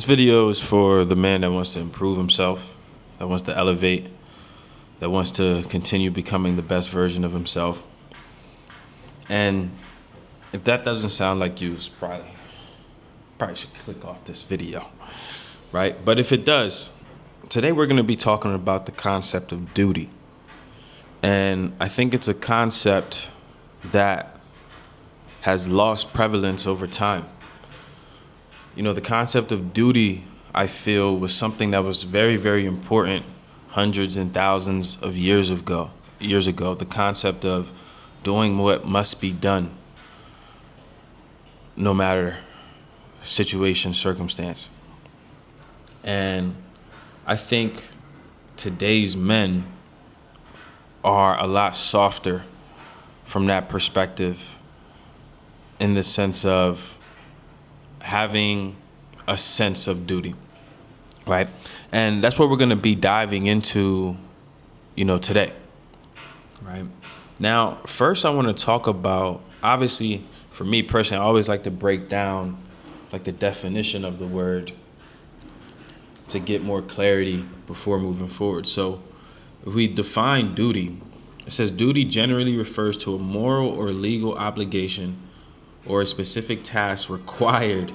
video is for the man that wants to improve himself, that wants to elevate, that wants to continue becoming the best version of himself. And if that doesn't sound like you, it's probably should click off this video, right? But if it does, today we're going to be talking about the concept of duty. And I think it's a concept that has lost prevalence over time. You know, the concept of duty, I feel, was something that was very, very important hundreds and thousands of years ago. The concept of doing what must be done, no matter situation, circumstance. And I think today's men are a lot softer from that perspective, in the sense of having a sense of duty, right? And that's what we're going to be diving into, today, right? Now, first I want to talk about, obviously, for me personally, I always like to break down like the definition of the word to get more clarity before moving forward. So if we define duty, it says duty generally refers to a moral or legal obligation or a specific task required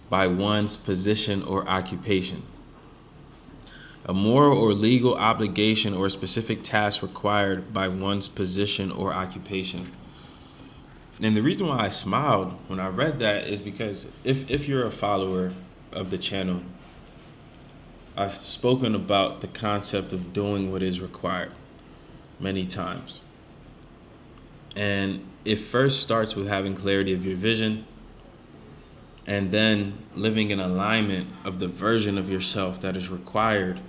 by one's position or occupation. A moral or legal obligation or a specific task required by one's position or occupation. And the reason why I smiled when I read that is because if you're a follower of the channel, I've spoken about the concept of doing what is required many times. And it first starts with having clarity of your vision, and then living in alignment of the version of yourself that is required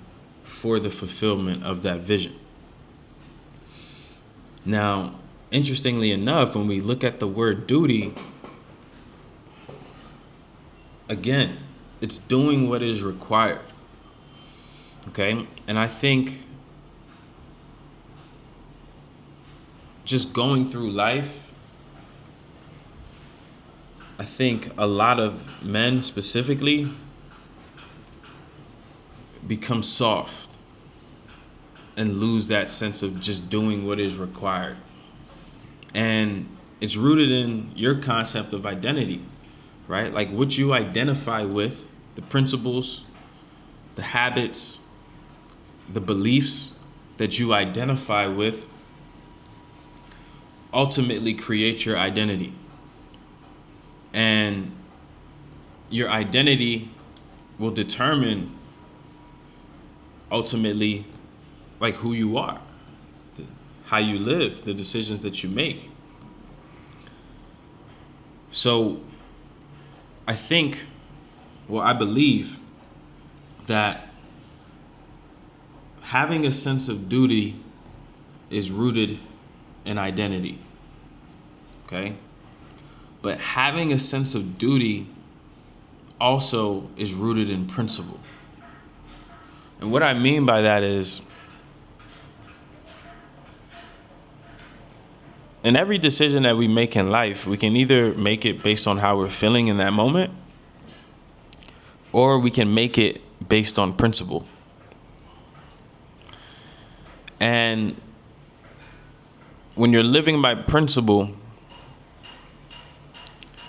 for the fulfillment of that vision. Now, interestingly enough, when we look at the word duty, again, it's doing what is required. Okay? And I think just going through life, I think a lot of men specifically become soft and lose that sense of just doing what is required. And it's rooted in your concept of identity, right? Like what you identify with, the principles, the habits, the beliefs that you identify with ultimately create your identity. And your identity will determine ultimately like who you are, how you live, the decisions that you make. So I believe that having a sense of duty is rooted in identity, okay? But having a sense of duty also is rooted in principle. And what I mean by that is, in every decision that we make in life, we can either make it based on how we're feeling in that moment, or we can make it based on principle. And when you're living by principle,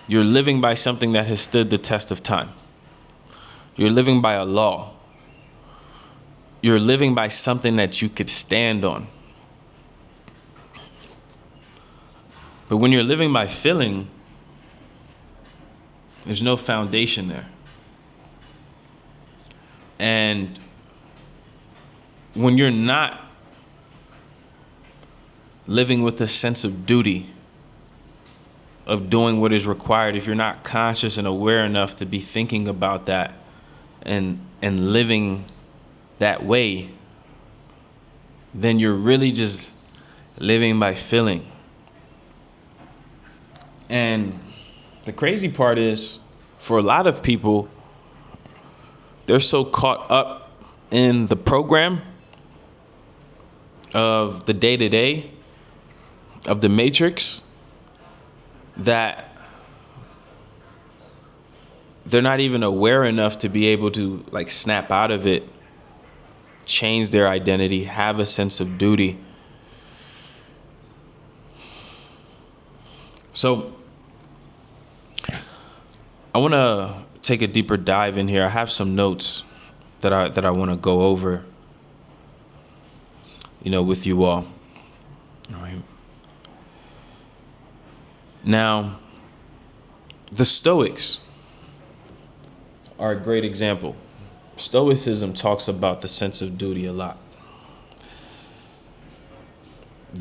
you're living by something that has stood the test of time. You're living by a law. You're living by something that you could stand on. But when you're living by feeling, there's no foundation there. And when you're not living with a sense of duty, of doing what is required, if you're not conscious and aware enough to be thinking about that and living that way, then you're really just living by feeling. And the crazy part is, for a lot of people, they're so caught up in the program of the day-to-day, of the matrix, that they're not even aware enough to be able to like snap out of it, change their identity, have a sense of duty. So I want to take a deeper dive in here. I have some notes that I want to go over, with you all. All right. Now, the Stoics are a great example. Stoicism talks about the sense of duty a lot.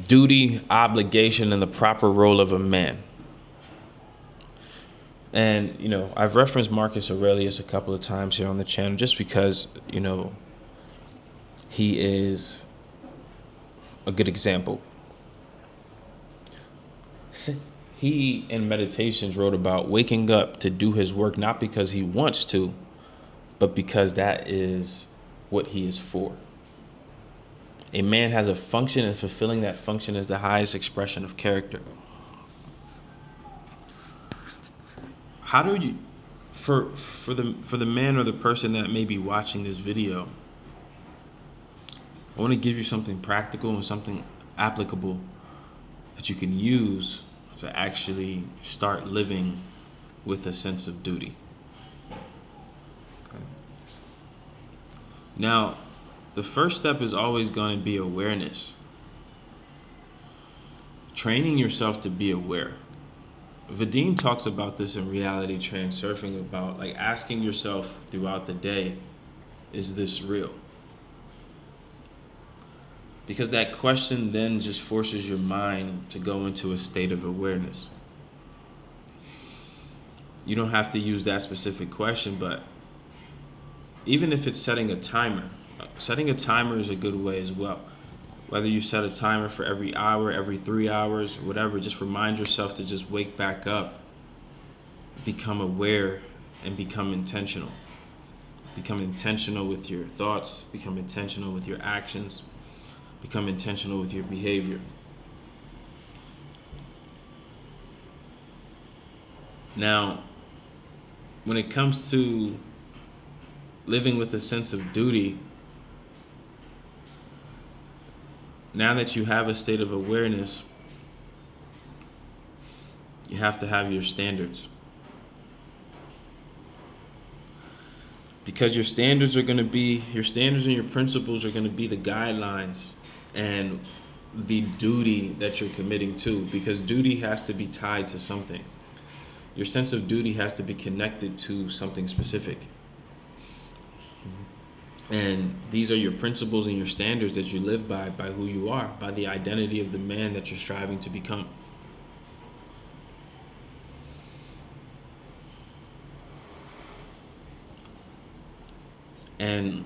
Duty, obligation, and the proper role of a man. And, I've referenced Marcus Aurelius a couple of times here on the channel just because, he is a good example. He, in Meditations, wrote about waking up to do his work not because he wants to, but because that is what he is for. A man has a function, and fulfilling that function is the highest expression of character. How do you, for the man or the person that may be watching this video, I want to give you something practical and something applicable that you can use to actually start living with a sense of duty. Okay. Now, the first step is always going to be awareness. Training yourself to be aware. Vadim talks about this in Reality Transurfing, about like asking yourself throughout the day, is this real? Because that question then just forces your mind to go into a state of awareness. You don't have to use that specific question, but even if it's setting a timer is a good way as well. Whether you set a timer for every hour, every 3 hours, whatever, just remind yourself to just wake back up, become aware, and become intentional. Become intentional with your thoughts, become intentional with your actions, become intentional with your behavior. Now, when it comes to living with a sense of duty, now that you have a state of awareness, you have to have your standards. Because your standards and your principles are going to be the guidelines and the duty that you're committing to. Because duty has to be tied to something. Your sense of duty has to be connected to something specific. And these are your principles and your standards that you live by who you are, by the identity of the man that you're striving to become. And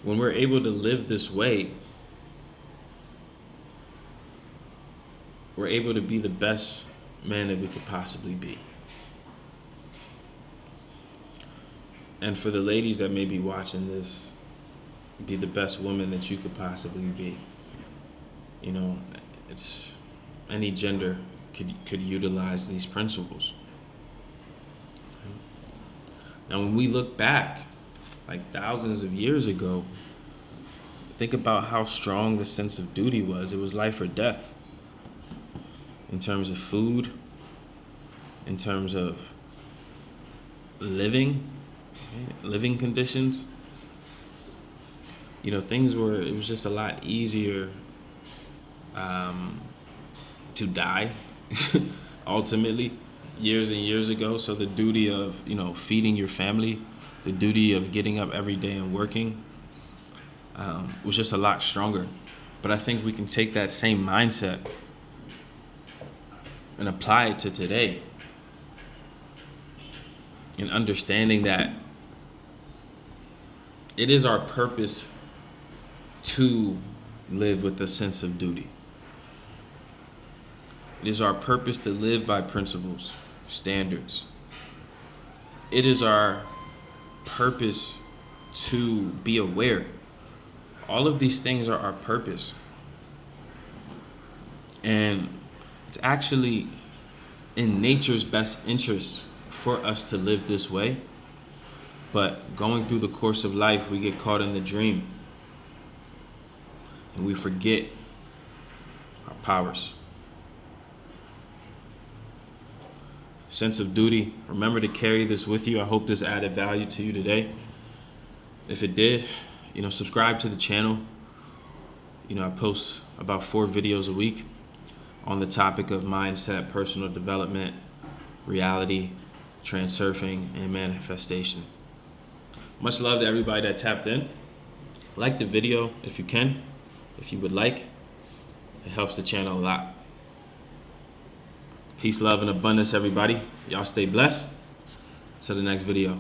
when we're able to live this way, we're able to be the best man that we could possibly be. And for the ladies that may be watching this, be the best woman that you could possibly be. It's any gender could utilize these principles. Now, when we look back, like thousands of years ago, think about how strong the sense of duty was. It was life or death. In terms of food, in terms of living conditions. It was just a lot easier to die, ultimately, years and years ago. So the duty of, feeding your family, the duty of getting up every day and working was just a lot stronger. But I think we can take that same mindset and apply it to today. And understanding that it is our purpose to live with a sense of duty. It is our purpose to live by principles, standards. It is our purpose to be aware. All of these things are our purpose. And it's actually in nature's best interest for us to live this way. But going through the course of life, we get caught in the dream and we forget our powers. Sense of duty. Remember to carry this with you. I hope this added value to you today. If it did, subscribe to the channel. I post about 4 videos a week on the topic of mindset, personal development, reality, transurfing, and manifestation. Much love to everybody that tapped in. Like the video if you can, if you would like. It helps the channel a lot. Peace, love, and abundance, everybody. Y'all stay blessed. Until the next video.